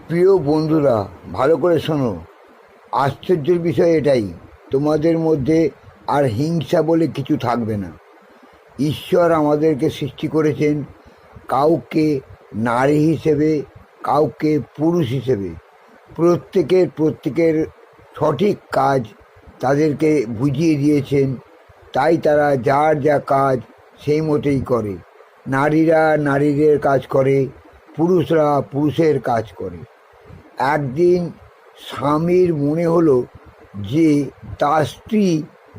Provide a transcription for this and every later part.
প্রিয় বন্ধুরা, ভালো করে শোনো। আশ্চর্যের বিষয় এটাই, তোমাদের মধ্যে আর হিংসা বলে কিছু থাকবে না। ঈশ্বর আমাদেরকে সৃষ্টি করেছেন কাউকে নারী হিসেবে, কাউকে পুরুষ হিসেবে। প্রত্যেকের সঠিক কাজ তাদেরকে বুঝিয়ে দিয়েছেন, তাই তারা যার যা কাজ সেই মতেই করে। নারীরা নারীদের কাজ করে, পুরুষরা পুরুষের কাজ করে। একদিন স্বামীর মনে হলো যে তার স্ত্রী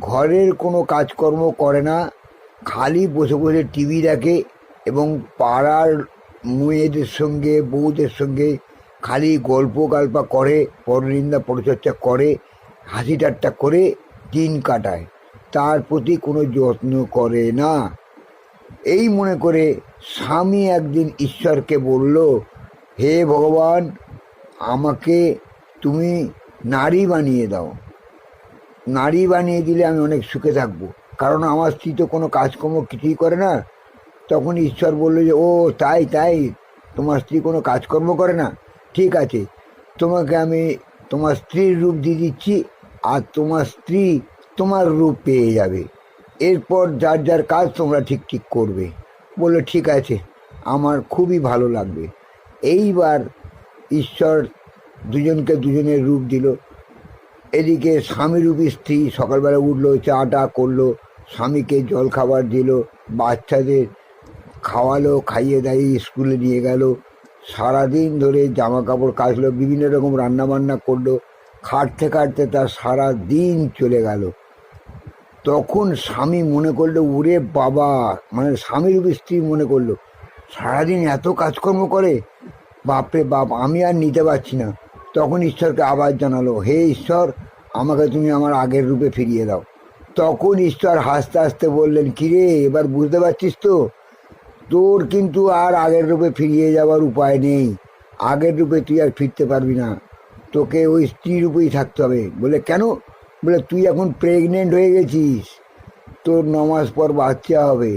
ঘরের কোনো কাজকর্ম করে না, খালি বসে বসে টিভি দেখে এবং পাড়ার মেয়েদের সঙ্গে, বউদের সঙ্গে খালি গল্পা করে, পরনিন্দা পরচর্চা করে, হাসি ঠাট্টা করে দিন কাটায়, তার প্রতি কোনো যত্ন করে না। এই মনে করে স্বামী একদিন ঈশ্বরকে বলল, হে ভগবান, আমাকে তুমি নারী বানিয়ে দাও। নারী বানিয়ে দিলে আমি অনেক সুখে থাকবো, কারণ আমার স্ত্রী তো কোনো কাজকর্ম কিছুই করে না। তখন ঈশ্বর বললো যে, ও তাই তাই, তোমার স্ত্রী কোনো কাজকর্ম করে না, ঠিক আছে, তোমাকে আমি তোমার স্ত্রীর রূপ দিয়ে দিচ্ছি, আর তোমার স্ত্রী তোমার রূপ পেয়ে যাবে। এরপর যার যার কাজ তোমরা ঠিক ঠিক করবে। বললো ঠিক আছে, আমার খুবই ভালো লাগবে। এইবার ঈশ্বর দুজনকে দুজনের রূপ দিল। এদিকে স্বামীরূপী স্ত্রী সকালবেলা উঠলো, চা টা করলো, স্বামীকে জল খাবার দিল, বাচ্চাদের খাওয়ালো, খাইয়ে দাইয়ে স্কুলে নিয়ে গেল, সারাদিন ধরে জামা কাপড় কাচলো, বিভিন্ন রকম রান্না বান্না করলো। খাটতে খাটতে তার সারা দিন চলে গেল। তখন স্বামী মনে করলো, ওরে বাবা, মানে স্বামীরূপী স্ত্রী মনে করলো, সারাদিন এত কাজকর্ম করে, বাপরে বাপ, আমি আর নিতে পারছি না। তখন ঈশ্বরকে আবার জানালো, হে ঈশ্বর, আমাকে তুমি আমার আগের রূপে ফিরিয়ে দাও। তখন ঈশ্বর হাসতে হাসতে বললেন, কিরে, এবার বুঝতে পারছিস তো? তোর কিন্তু আর আগের রূপে ফিরিয়ে যাওয়ার উপায় নেই। আগের রূপে তুই আর ফিরতে পারবি না, তোকে ওই স্ত্রী রূপেই থাকতে হবে। বলে কেন? বলে তুই এখন প্রেগনেন্ট হয়ে গেছিস, তোর 9 মাস পর বাচ্চা হবে,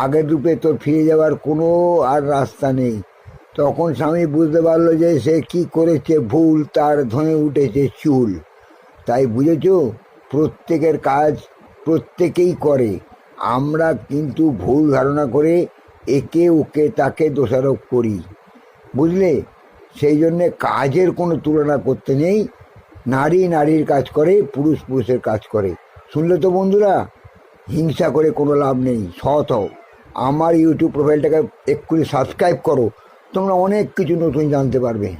আগের রূপে তোর ফিরে যাওয়ার কোনো আর রাস্তা নেই। তখন স্বামী বুঝতে পারলো যে সে কি করেছে ভুল, তার ধনে উঠেছে চুল। তাই বুঝেছ, প্রত্যেকের কাজ প্রত্যেকেই করে, আমরা কিন্তু ভুল ধারণা করে একে ওকে তাকে দোষারোপ করি, বুঝলে? সেই জন্যে কাজের কোনো তুলনা করতে নেই। নারী নারীর কাজ করে, পুরুষ পুরুষের কাজ করে। শুনলে তো বন্ধুরা, হিংসা করে কোনো লাভ নেই, সৎ হও। আমার ইউটিউব প্রোফাইলটাকে এক্ষুনি সাবস্ক্রাইব করো, তোমরা অনেক কিছু নতুন জানতে পারবে।